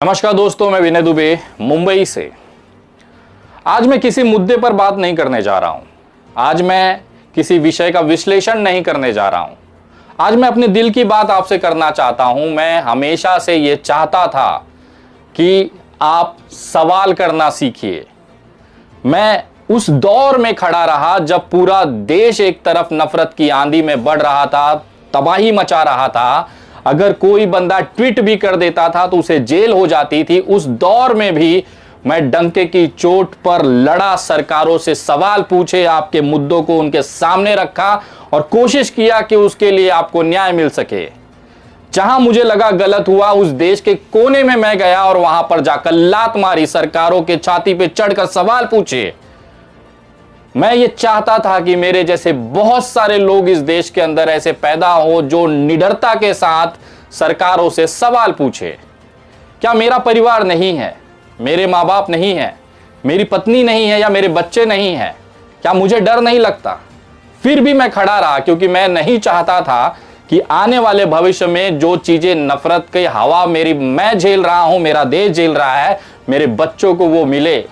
नमस्कार दोस्तों, मैं विनय दुबे मुंबई से। आज मैं किसी मुद्दे पर बात नहीं करने जा रहा हूं। आज मैं किसी विषय का विश्लेषण नहीं करने जा रहा हूं। आज मैं अपने दिल की बात आपसे करना चाहता हूं। मैं हमेशा से ये चाहता था कि आप सवाल करना सीखिए। मैं उस दौर में खड़ा रहा जब पूरा देश एक तरफ नफरत की आंधी में बढ़ रहा था, तबाही मचा रहा था। अगर कोई बंदा ट्वीट भी कर देता था तो उसे जेल हो जाती थी। उस दौर में भी मैं डंके की चोट पर लड़ा, सरकारों से सवाल पूछे, आपके मुद्दों को उनके सामने रखा और कोशिश किया कि उसके लिए आपको न्याय मिल सके। जहां मुझे लगा गलत हुआ, उस देश के कोने में मैं गया और वहां पर जाकर लात मारी, सरकारों के छाती पे चढ़कर सवाल पूछे। मैं ये चाहता था कि मेरे जैसे बहुत सारे लोग इस देश के अंदर ऐसे पैदा हो जो निडरता के साथ सरकारों से सवाल पूछे। क्या मेरा परिवार नहीं है, मेरे माँ बाप नहीं है, मेरी पत्नी नहीं है या मेरे बच्चे नहीं हैं? क्या मुझे डर नहीं लगता? फिर भी मैं खड़ा रहा क्योंकि मैं नहीं चाहता था कि आने वाले भविष्य में जो चीजें नफरत की हवा मैं झेल रहा हूं, मेरा देश झेल रहा है, मेरे बच्चों को वो मिले।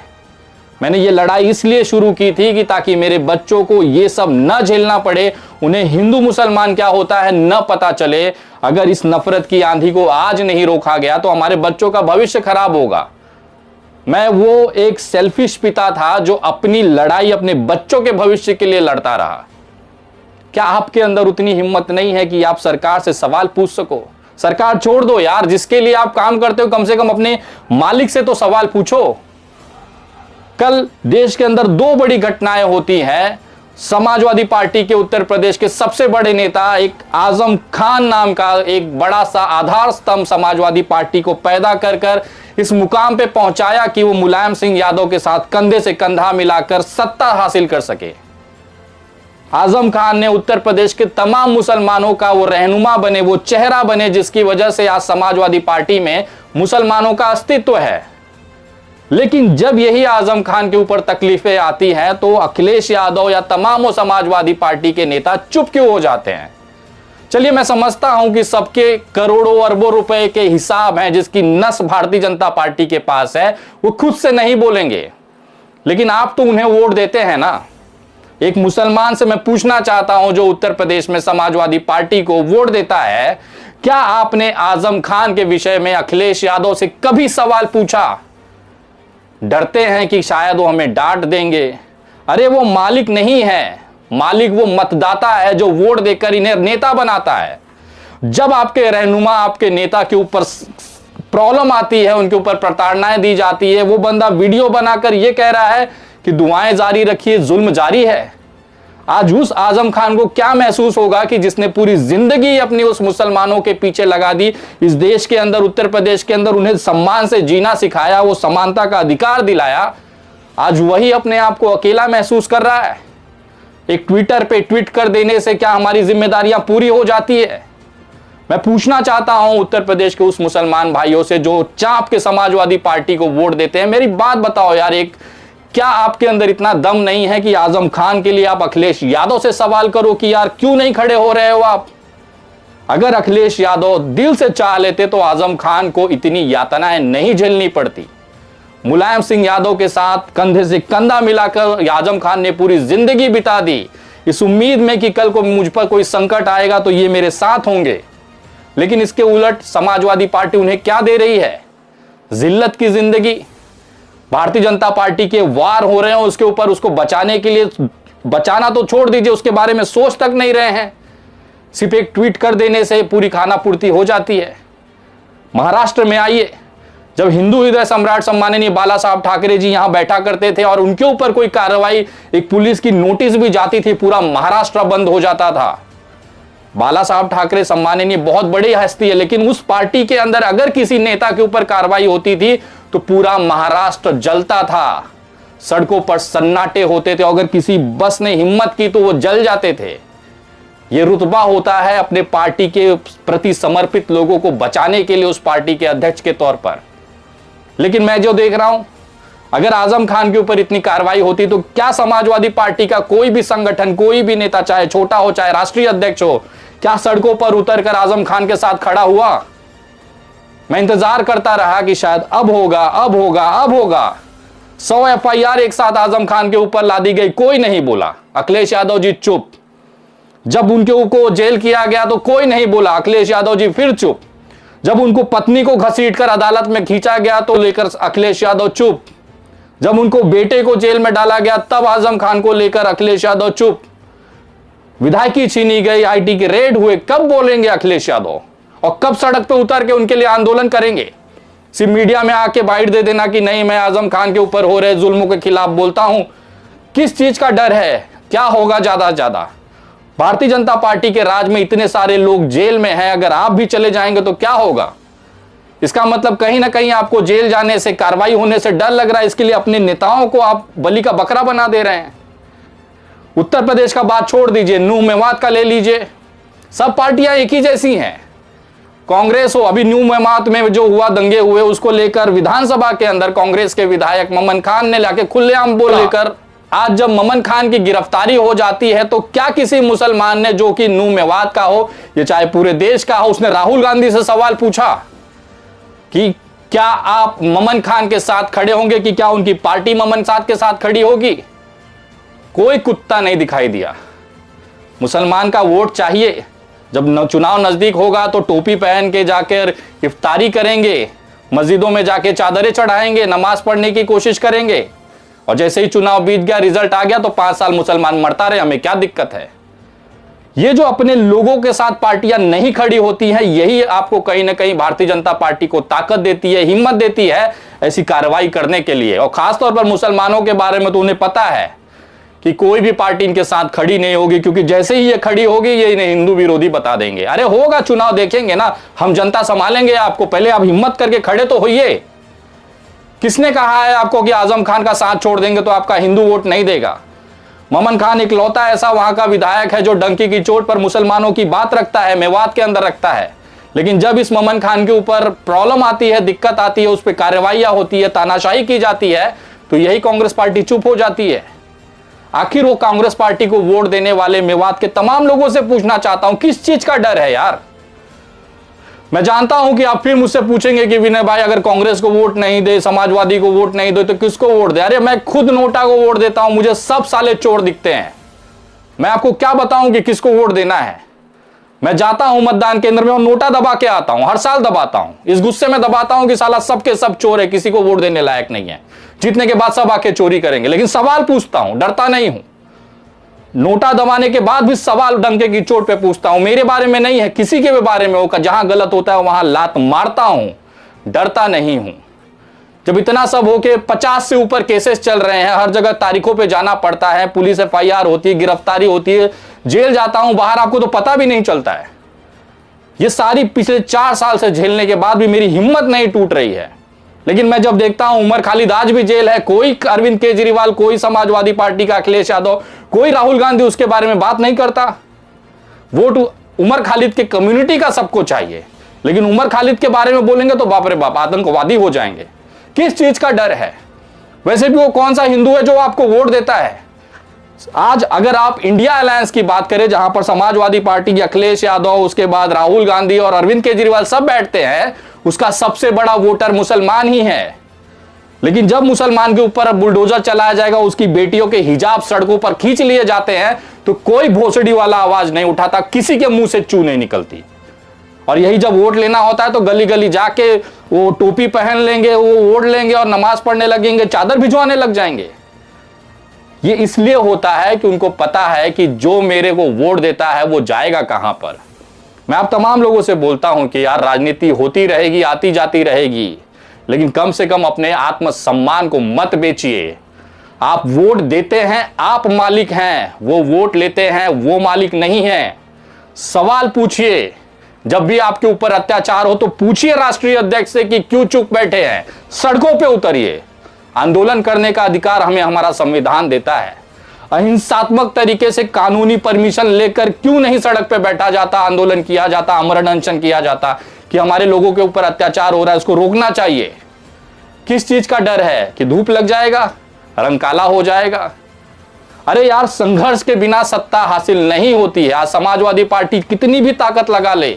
मैंने ये लड़ाई इसलिए शुरू की थी कि ताकि मेरे बच्चों को ये सब न झेलना पड़े, उन्हें हिंदू मुसलमान क्या होता है न पता चले। अगर इस नफरत की आंधी को आज नहीं रोका गया तो हमारे बच्चों का भविष्य खराब होगा। मैं वो एक सेल्फिश पिता था जो अपनी लड़ाई अपने बच्चों के भविष्य के लिए लड़ता रहा। क्या आपके अंदर उतनी हिम्मत नहीं है कि आप सरकार से सवाल पूछ सको? सरकार छोड़ दो यार, जिसके लिए आप काम करते हो कम से कम अपने मालिक से तो सवाल पूछो। कल देश के अंदर दो बड़ी घटनाएं होती हैं। समाजवादी पार्टी के उत्तर प्रदेश के सबसे बड़े नेता एक आजम खान नाम का एक बड़ा सा आधार स्तंभ समाजवादी पार्टी को पैदा कर इस मुकाम पे पहुंचाया कि वो मुलायम सिंह यादव के साथ कंधे से कंधा मिलाकर सत्ता हासिल कर सके। आजम खान ने उत्तर प्रदेश के तमाम मुसलमानों का वो रहनुमा बने, वो चेहरा बने, जिसकी वजह से आज समाजवादी पार्टी में मुसलमानों का अस्तित्व है। लेकिन जब यही आजम खान के ऊपर तकलीफें आती हैं तो अखिलेश यादव या तमाम समाजवादी पार्टी के नेता चुप क्यों हो जाते हैं? चलिए, मैं समझता हूं कि सबके करोड़ों अरबों रुपए के हिसाब हैं, जिसकी नस भारतीय जनता पार्टी के पास है, वो खुद से नहीं बोलेंगे। लेकिन आप तो उन्हें वोट देते हैं ना। एक मुसलमान से मैं पूछना चाहता हूं जो उत्तर प्रदेश में समाजवादी पार्टी को वोट देता है, क्या आपने आजम खान के विषय में अखिलेश यादव से कभी सवाल पूछा? डरते हैं कि शायद वो हमें डांट देंगे। अरे वो मालिक नहीं है, मालिक वो मतदाता है जो वोट देकर इन्हें नेता बनाता है। जब आपके रहनुमा, आपके नेता के ऊपर प्रॉब्लम आती है, उनके ऊपर प्रताड़नाएं दी जाती है, वो बंदा वीडियो बनाकर ये कह रहा है कि दुआएं जारी रखिए, जुल्म जारी है। आज उस आजम खान को क्या महसूस होगा कि जिसने पूरी जिंदगी अपनी उस मुसलमानों के पीछे लगा दी, इस देश के अंदर, उत्तर प्रदेश के अंदर उन्हें सम्मान से जीना सिखाया, वो समानता का अधिकार दिलाया, आज वही अपने आप को अकेला महसूस कर रहा है। एक ट्विटर पे ट्वीट कर देने से क्या हमारी जिम्मेदारियां पूरी हो जाती है? मैं पूछना चाहता हूं उत्तर प्रदेश के उस मुसलमान भाइयों से जो चाप के समाजवादी पार्टी को वोट देते हैं, मेरी बात बताओ यार, क्या आपके अंदर इतना दम नहीं है कि आजम खान के लिए आप अखिलेश यादव से सवाल करो कि यार क्यों नहीं खड़े हो रहे हो आप? अगर अखिलेश यादव दिल से चाह लेते तो आजम खान को इतनी यातनाएं नहीं झेलनी पड़ती। मुलायम सिंह यादव के साथ कंधे से कंधा मिलाकर आजम खान ने पूरी जिंदगी बिता दी, इस उम्मीद में कि कल को मुझ पर कोई संकट आएगा तो ये मेरे साथ होंगे। लेकिन इसके उलट समाजवादी पार्टी उन्हें क्या दे रही है? जिल्लत की जिंदगी। भारतीय जनता पार्टी के वार हो रहे हैं उसके ऊपर, उसको बचाने के लिए, बचाना तो छोड़ दीजिए, उसके बारे में सोच तक नहीं रहे हैं। सिर्फ एक ट्वीट कर देने से पूरी खाना पूर्ति हो जाती है। महाराष्ट्र में आइए, जब हिंदू हृदय सम्राट सम्माननीय बाला साहब ठाकरे जी यहां बैठा करते थे और उनके ऊपर कोई कार्रवाई, एक पुलिस की नोटिस भी जाती थी, पूरा महाराष्ट्र बंद हो जाता था। बाला साहब ठाकरे सम्माननीय बहुत बड़ी हस्ती है, लेकिन उस पार्टी के अंदर अगर किसी नेता के ऊपर कार्रवाई होती थी तो पूरा महाराष्ट्र जलता था, सड़कों पर सन्नाटे होते थे। अगर किसी बस ने हिम्मत की तो वो जल जाते थे। ये रुतबा होता है अपने पार्टी के प्रति समर्पित लोगों को बचाने के लिए उस पार्टी के अध्यक्ष के तौर पर। लेकिन मैं जो देख रहा हूं, अगर आजम खान के ऊपर इतनी कार्रवाई होती तो क्या समाजवादी पार्टी का कोई भी संगठन, कोई भी नेता, चाहे छोटा हो चाहे राष्ट्रीय अध्यक्ष हो, क्या सड़कों पर उतरकर आजम खान के साथ खड़ा हुआ? मैं इंतजार करता रहा कि शायद अब होगा, अब होगा, अब होगा। 100 एफआईआर एक साथ आजम खान के ऊपर लादी गई, कोई नहीं बोला। अखिलेश यादव जी चुप। जब उनके को जेल किया गया तो कोई नहीं बोला, अखिलेश यादव जी फिर चुप। जब उनको पत्नी को घसीटकर अदालत में खींचा गया तो लेकर अखिलेश यादव चुप। जब उनको बेटे को जेल में डाला गया तब आजम खान को लेकर अखिलेश यादव चुप। विधायकी छीनी गई, आईटी के रेड हुए, कब बोलेंगे अखिलेश यादव? और कब सड़क पे उतर के उनके लिए आंदोलन करेंगे? सिर्फ मीडिया में आके बाइट दे देना कि नहीं मैं आजम खान के ऊपर हो रहे जुल्मों के खिलाफ बोलता हूं। किस चीज का डर है? क्या होगा ज्यादा से ज्यादा? भारतीय जनता पार्टी के राज में इतने सारे लोग जेल में हैं, अगर आप भी चले जाएंगे तो क्या होगा? इसका मतलब कहीं ना कहीं आपको जेल जाने से, कार्रवाई होने से डर लग रहा है। इसके लिए अपने नेताओं को आप बलि का बकरा बना दे रहे हैं। उत्तर प्रदेश का बात छोड़ दीजिए, नूह मेवात का ले लीजिए, सब पार्टियां एक ही जैसी हैं। कांग्रेस हो, अभी न्यू मेवात में जो हुआ, दंगे हुए, उसको लेकर विधानसभा के अंदर कांग्रेस के विधायक ममन खान ने लाके खुलेआम बोल लेकर, आज जब ममन खान की गिरफ्तारी हो जाती है तो क्या किसी मुसलमान ने, जो कि न्यू मेवात का हो, ये चाहे पूरे देश का हो, उसने राहुल गांधी से सवाल पूछा कि क्या आप ममन खान के साथ खड़े होंगे, कि क्या उनकी पार्टी ममन साथ के साथ खड़ी होगी? कोई कुत्ता नहीं दिखाई दिया। मुसलमान का वोट चाहिए, जब चुनाव नजदीक होगा तो टोपी पहन के जाकर इफ्तारी करेंगे, मस्जिदों में जाके चादरें चढ़ाएंगे, नमाज पढ़ने की कोशिश करेंगे, और जैसे ही चुनाव बीत गया, रिजल्ट आ गया तो 5 साल मुसलमान मरता रहे, हमें क्या दिक्कत है? ये जो अपने लोगों के साथ पार्टियां नहीं खड़ी होती हैं, यही आपको कहीं ना कहीं भारतीय जनता पार्टी को ताकत देती है, हिम्मत देती है ऐसी कार्रवाई करने के लिए। और खासतौर पर मुसलमानों के बारे में तो उन्हें पता है कि कोई भी पार्टी इनके साथ खड़ी नहीं होगी, क्योंकि जैसे ही ये खड़ी होगी ये इन्हें हिंदू विरोधी बता देंगे। अरे होगा चुनाव, देखेंगे ना, हम जनता संभालेंगे आपको, पहले आप हिम्मत करके खड़े तो होइए। किसने कहा है आपको कि आजम खान का साथ छोड़ देंगे तो आपका हिंदू वोट नहीं देगा? ममन खान इकलौता ऐसा वहां का विधायक है जो डंकी की चोट पर मुसलमानों की बात रखता है, मेवात के अंदर रखता है। लेकिन जब इस ममन खान के ऊपर प्रॉब्लम आती है, दिक्कत आती है, उस पर कार्रवाइयां होती है, तानाशाही की जाती है, तो यही कांग्रेस पार्टी चुप हो जाती है। आखिर वो कांग्रेस पार्टी को वोट देने वाले मेवात के तमाम लोगों से पूछना चाहता हूं, किस चीज का डर है यार? मैं जानता हूं कि आप फिर मुझसे पूछेंगे कि विनय भाई अगर कांग्रेस को वोट नहीं दे, समाजवादी को वोट नहीं दे तो किसको वोट दे? अरे मैं खुद नोटा को वोट देता हूं, मुझे सब साले चोर दिखते हैं। मैं आपको क्या बताऊं कि किसको वोट देना है? मैं जाता हूं मतदान केंद्र में और नोटा दबा के आता हूं, हर साल दबाता हूं, इस गुस्से में दबाता हूं कि साला सबके सब चोर है, किसी को वोट देने लायक नहीं है। जीतने के बाद सब आके चोरी करेंगे, लेकिन सवाल पूछता हूं, डरता नहीं हूं। नोटा दबाने के बाद भी सवाल डंके की चोट पे पूछता हूं, मेरे बारे में नहीं है, किसी के भी बारे में होगा, जहां गलत होता है वहां लात मारता हूं, डरता नहीं हूं। जब इतना सब होके 50 से ऊपर केसेस चल रहे हैं, हर जगह तारीखों पे जाना पड़ता है, पुलिस एफआईआर होती है, गिरफ्तारी होती है, जेल जाता हूं बाहर, आपको तो पता भी नहीं चलता है। ये सारी पिछले 4 साल से झेलने के बाद भी मेरी हिम्मत नहीं टूट रही है। लेकिन मैं जब देखता हूं उमर खालिद आज भी जेल है, कोई अरविंद केजरीवाल, कोई समाजवादी पार्टी का अखिलेश यादव, कोई राहुल गांधी उसके बारे में बात नहीं करता। वोट उमर खालिद के कम्युनिटी का सबको चाहिए, लेकिन उमर खालिद के बारे में बोलेंगे तो बाप रे बाप, आतंकवादी हो जाएंगे। किस चीज का डर है? वैसे भी वो कौन सा हिंदू है जो आपको वोट देता है? आज अगर आप इंडिया अलायंस की बात करें, जहां पर समाजवादी पार्टी, अखिलेश यादव, उसके बाद राहुल गांधी और अरविंद केजरीवाल सब बैठते हैं, उसका सबसे बड़ा वोटर मुसलमान ही है। लेकिन जब मुसलमान के ऊपर बुलडोजर चलाया जाएगा, उसकी बेटियों के हिजाब सड़कों पर खींच लिए जाते हैं, तो कोई भोसड़ी वाला आवाज नहीं उठाता, किसी के मुंह से चू नहीं निकलती। और यही जब वोट लेना होता है तो गली गली जाके वो टोपी पहन लेंगे, वो वोट लेंगे और नमाज पढ़ने लगेंगे, चादर भिजवाने लग जाएंगे। ये इसलिए होता है कि उनको पता है कि जो मेरे को वोट देता है वो जाएगा कहां पर। मैं आप तमाम लोगों से बोलता हूं कि यार राजनीति होती रहेगी, आती जाती रहेगी, लेकिन कम से कम अपने आत्मसम्मान को मत बेचिए। आप वोट देते हैं, आप मालिक हैं, वो वोट लेते हैं, वो मालिक नहीं है। सवाल पूछिए, जब भी आपके ऊपर अत्याचार हो तो पूछिए राष्ट्रीय अध्यक्ष से कि क्यों चुप बैठे हैं, सड़कों पे उतरिए। आंदोलन करने का अधिकार हमें हमारा संविधान देता है। अहिंसात्मक तरीके से कानूनी परमिशन लेकर क्यों नहीं सड़क पे बैठा जाता, आंदोलन किया जाता, आमरण अनशन किया जाता कि हमारे लोगों के ऊपर अत्याचार हो रहा है, उसको रोकना चाहिए। किस चीज का डर है कि धूप लग जाएगा, रंग काला हो जाएगा? अरे यार, संघर्ष के बिना सत्ता हासिल नहीं होती है। आज समाजवादी पार्टी कितनी भी ताकत लगा ले,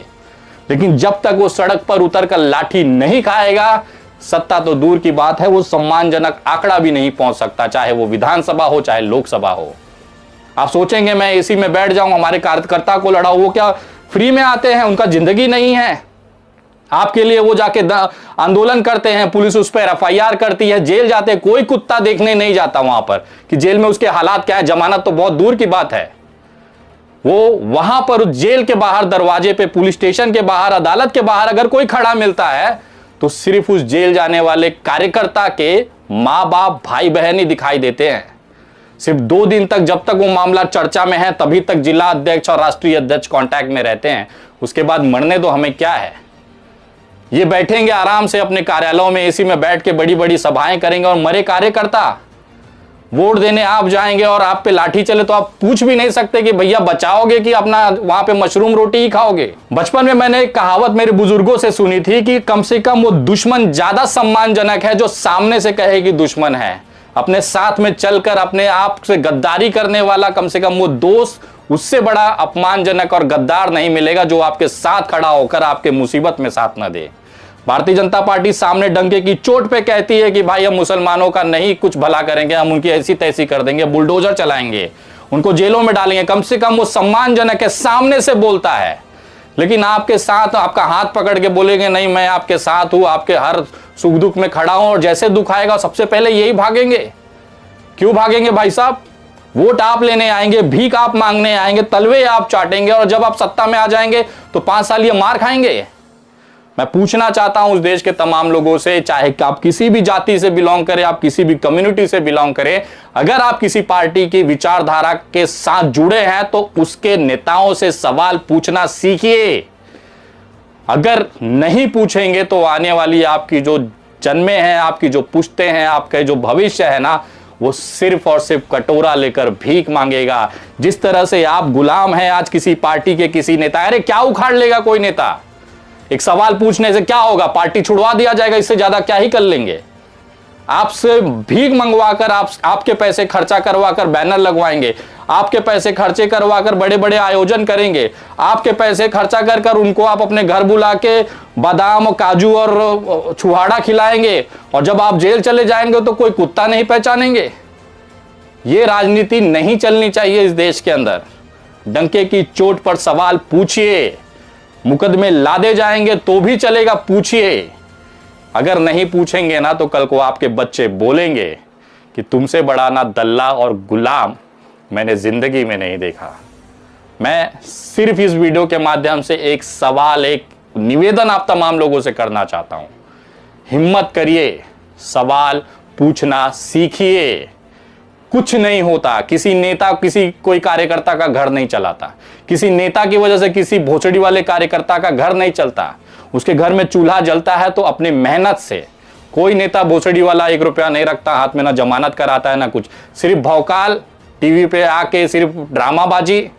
लेकिन जब तक वो सड़क पर उतरकर लाठी नहीं खाएगा, सत्ता तो दूर की बात है, वो सम्मानजनक आंकड़ा भी नहीं पहुंच सकता, चाहे वो विधानसभा हो चाहे लोकसभा हो। आप सोचेंगे मैं एसी में बैठ जाऊं, हमारे कार्यकर्ता को लड़ाओ, वो क्या फ्री में आते हैं? उनका जिंदगी नहीं है। आपके लिए वो जाके आंदोलन करते हैं, पुलिस उस पर एफआईआर करती है, जेल जाते हैं, कोई कुत्ता देखने नहीं जाता वहां पर कि जेल में उसके हालात क्या है। जमानत तो बहुत दूर की बात है। वो वहां पर जेल के बाहर, दरवाजे पे, पुलिस स्टेशन के बाहर, अदालत के बाहर अगर कोई खड़ा मिलता है तो सिर्फ उस जेल जाने वाले कार्यकर्ता के मां बाप, भाई बहन ही दिखाई देते हैं। सिर्फ 2 दिन तक, जब तक वो मामला चर्चा में है, तभी तक जिला अध्यक्ष और राष्ट्रीय अध्यक्ष कांटेक्ट में रहते हैं। उसके बाद मरने दो, हमें क्या है। ये बैठेंगे आराम से अपने कार्यालयों में, एसी में बैठ के बड़ी बड़ी सभाएं करेंगे, और मरे कार्यकर्ता वोट देने आप जाएंगे और आप पे लाठी चले तो आप पूछ भी नहीं सकते कि भैया बचाओगे कि अपना वहां पे मशरूम रोटी ही खाओगे। बचपन में मैंने एक कहावत मेरे बुजुर्गों से सुनी थी कि कम से कम वो दुश्मन ज्यादा सम्मानजनक है जो सामने से कहे कि दुश्मन है। अपने साथ में चलकर अपने आप से गद्दारी करने वाला कम से कम वो दोस्त, उससे बड़ा अपमानजनक और गद्दार नहीं मिलेगा जो आपके साथ खड़ा होकर आपके मुसीबत में साथ न दे। भारतीय जनता पार्टी सामने डंके की चोट पे कहती है कि भाई हम मुसलमानों का नहीं कुछ भला करेंगे, हम उनकी ऐसी तैसी कर देंगे, बुलडोजर चलाएंगे, उनको जेलों में डालेंगे। कम से कम वो सम्मानजनक है, सामने से बोलता है। लेकिन आपके साथ आपका हाथ पकड़ के बोलेंगे नहीं मैं आपके साथ हूं, आपके हर सुख दुख में खड़ा हूं, और जैसे दुख आएगा सबसे पहले यही भागेंगे। क्यों भागेंगे भाई साहब? वोट आप लेने आएंगे, भीख आप मांगने आएंगे, तलवे आप चाटेंगे, और जब आप सत्ता में आ जाएंगे तो 5 साल ये मार खाएंगे। मैं पूछना चाहता हूं उस देश के तमाम लोगों से, चाहे आप किसी भी जाति से बिलोंग करें, आप किसी भी कम्युनिटी से बिलोंग करें, अगर आप किसी पार्टी की विचारधारा के साथ जुड़े हैं तो उसके नेताओं से सवाल पूछना सीखिए। अगर नहीं पूछेंगे तो आने वाली आपकी जो जन्मे हैं, आपकी जो पुश्ते हैं, आपके जो भविष्य है ना, वो सिर्फ और सिर्फ कटोरा लेकर भीख मांगेगा। जिस तरह से आप गुलाम हैं आज किसी पार्टी के किसी नेता, अरे क्या उखाड़ लेगा कोई नेता? एक सवाल पूछने से क्या होगा? पार्टी छुड़वा दिया जाएगा, इससे ज्यादा क्या ही कर लेंगे। आपसे भीख मंगवाकर, आपके पैसे खर्चा करवाकर बैनर लगवाएंगे, आपके पैसे खर्चे करवाकर बड़े बड़े आयोजन करेंगे, आपके पैसे खर्चा कर उनको आप अपने घर बुला के बादाम, काजू और छुहाड़ा खिलाएंगे, और जब आप जेल चले जाएंगे तो कोई कुत्ता नहीं पहचानेंगे। ये राजनीति नहीं चलनी चाहिए इस देश के अंदर। डंके की चोट पर सवाल पूछिए। मुकदमे लादे जाएंगे तो भी चलेगा, पूछिए। अगर नहीं पूछेंगे ना तो कल को आपके बच्चे बोलेंगे कि तुमसे बड़ा ना दल्ला और गुलाम मैंने जिंदगी में नहीं देखा। मैं सिर्फ इस वीडियो के माध्यम से एक सवाल, एक निवेदन आप तमाम लोगों से करना चाहता हूं। हिम्मत करिए, सवाल पूछना सीखिए। कुछ नहीं होता। किसी नेता, किसी कोई कार्यकर्ता का घर नहीं चलाता। किसी नेता की वजह से किसी भोसड़ी वाले कार्यकर्ता का घर नहीं चलता। उसके घर में चूल्हा जलता है तो अपनी मेहनत से। कोई नेता भोसड़ी वाला 1 रुपया नहीं रखता हाथ में, ना जमानत कराता है ना कुछ। सिर्फ भौकाल, टीवी पे आके सिर्फ ड्रामाबाजी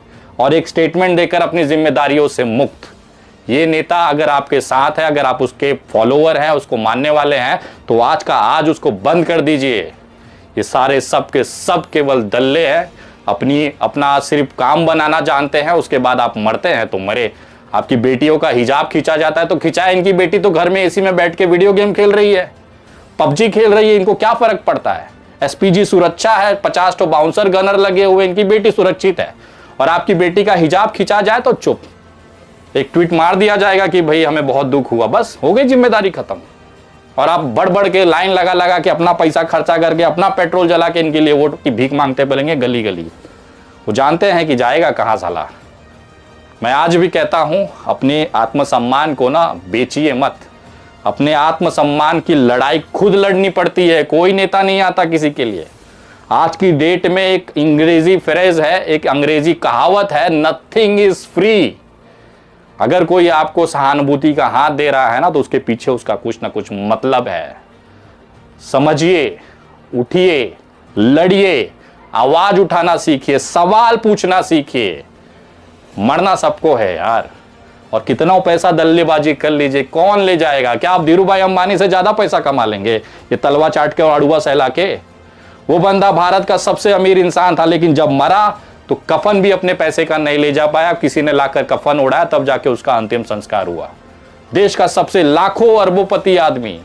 और एक स्टेटमेंट देकर अपनी जिम्मेदारियों से मुक्त। ये नेता अगर आपके साथ है, अगर आप उसके फॉलोअर हैं, उसको मानने वाले हैं, तो आज का आज उसको बंद कर दीजिए। ये सारे सब के सब केवल दल्ले हैं, अपना सिर्फ काम बनाना जानते हैं। उसके बाद आप मरते हैं तो मरे। आपकी बेटियों का हिजाब खींचा जाता है तो खिंचाए। इनकी बेटी तो घर में एसी में बैठ के वीडियो गेम खेल रही है, पबजी खेल रही है, इनको क्या फर्क पड़ता है। एसपीजी सुरक्षा है, 50 तो बाउंसर गनर लगे हुए, इनकी बेटी सुरक्षित है। और आपकी बेटी का हिजाब खींचा जाए तो चुप, एक ट्वीट मार दिया जाएगा कि भाई हमें बहुत दुख हुआ, बस हो गई जिम्मेदारी खत्म। और आप बढ़ बढ़ के लाइन लगा लगा के अपना पैसा खर्चा करके, अपना पेट्रोल जला के इनके लिए वोट की भीख मांगते पड़ेंगे गली गली। वो जानते हैं कि जाएगा कहां साला। मैं आज भी कहता हूं, अपने आत्मसम्मान को ना बेचिए मत। अपने आत्मसम्मान की लड़ाई खुद लड़नी पड़ती है, कोई नेता नहीं आता किसी के लिए। आज की डेट में एक अंग्रेजी फ्रेज है, एक अंग्रेजी कहावत है, नथिंग इज फ्री। अगर कोई आपको सहानुभूति का हाथ दे रहा है ना तो उसके पीछे उसका कुछ ना कुछ मतलब है। समझिए, उठिए, लड़िए, आवाज उठाना सीखिए, सवाल पूछना सीखिए। मरना सबको है यार, और कितना पैसा दल्लेबाजी कर लीजिए, कौन ले जाएगा? क्या आप धीरू भाई अंबानी से ज्यादा पैसा कमा लेंगे ये तलवा चाट के और अड़ुआ सहला के? वो बंदा भारत का सबसे अमीर इंसान था, लेकिन जब मरा तो कफन भी अपने पैसे का नहीं ले जा पाया। किसी ने लाकर कफन उड़ाया, तब जाके उसका अंतिम संस्कार हुआ। देश का सबसे लाखों अरबोपति आदमी,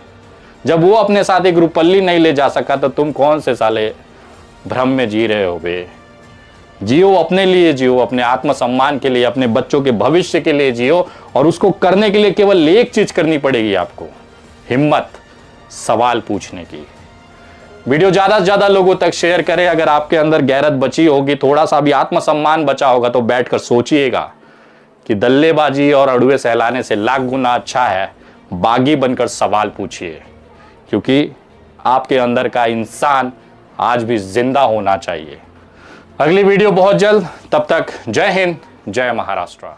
जब वो अपने साथ एक रुपल्ली नहीं ले जा सका तो तुम कौन से साले भ्रम में जी रहे हो बे। जियो, अपने लिए जियो, अपने आत्मसम्मान के लिए, अपने बच्चों के भविष्य के लिए जियो। और उसको करने के लिए केवल एक चीज करनी पड़ेगी आपको, हिम्मत, सवाल पूछने की। वीडियो ज्यादा से ज्यादा लोगों तक शेयर करें। अगर आपके अंदर गैरत बची होगी, थोड़ा सा भी आत्मसम्मान बचा होगा, तो बैठकर सोचिएगा कि दल्लेबाजी और अड़ुए सहलाने से लाख गुना अच्छा है बागी बनकर सवाल पूछिए, क्योंकि आपके अंदर का इंसान आज भी जिंदा होना चाहिए। अगली वीडियो बहुत जल्द, तब तक जय हिंद, जय महाराष्ट्र।